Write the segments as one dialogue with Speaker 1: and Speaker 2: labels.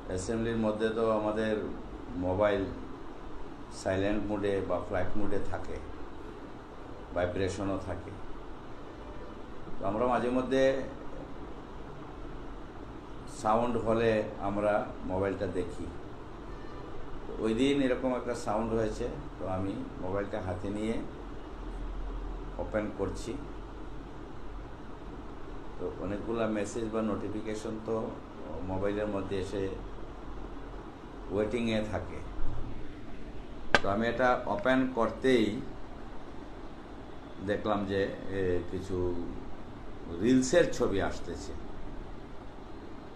Speaker 1: অ্যাসেম্বলির মধ্যে তো আমাদের মোবাইল সাইলেন্ট মোডে বা ফ্লাইট মোডে থাকে, ভাইব্রেশনও থাকে। তো আমরা মাঝে মধ্যে সাউন্ড হলে আমরা মোবাইলটা দেখি। তো ওই দিন এরকম একটা সাউন্ড হয়েছে, তো আমি মোবাইলটা হাতে নিয়ে ওপেন করছি। তো অনেকগুলো মেসেজ বা নোটিফিকেশন তো মোবাইলের মধ্যে এসে ওয়েটিংয়ে থাকে। তো আমি এটা ওপেন করতেই দেখলাম যে কিছু রিলসের ছবি আসতেছে।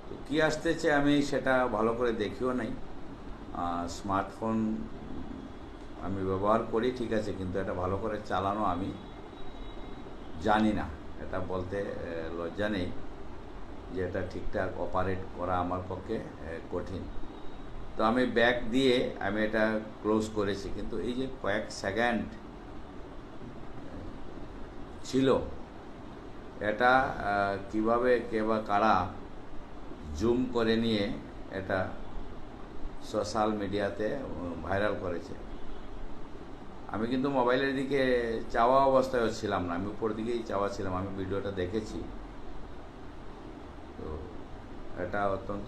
Speaker 1: তো কী আসতেছে আমি সেটা ভালো করে দেখিও নাই। স্মার্টফোন আমি ব্যবহার করি ঠিক আছে, কিন্তু এটা ভালো করে চালানো আমি জানি না। এটা বলতে লজ্জা নেই যে এটা ঠিকঠাক অপারেট করা আমার পক্ষে কঠিন। তো আমি ব্যাক দিয়ে আমি এটা ক্লোজ করেছি, কিন্তু এই যে কয়েক সেকেন্ড ছিল, এটা কিভাবে কে বা কারা জুম করে নিয়ে এটা সোশ্যাল মিডিয়াতে ভাইরাল করেছে। আমি কিন্তু মোবাইলের দিকে চাওয়া অবস্থায়ও ছিলাম না, আমি উপর দিকেই চাওয়া ছিলাম। আমি ভিডিওটা দেখেছি। তো এটা অত্যন্ত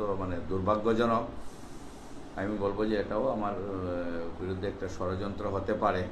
Speaker 1: দুর্ভাগ্যজনক। আমি বলবো যে এটাও আমার বিরুদ্ধে একটা ষড়যন্ত্র হতে পারে।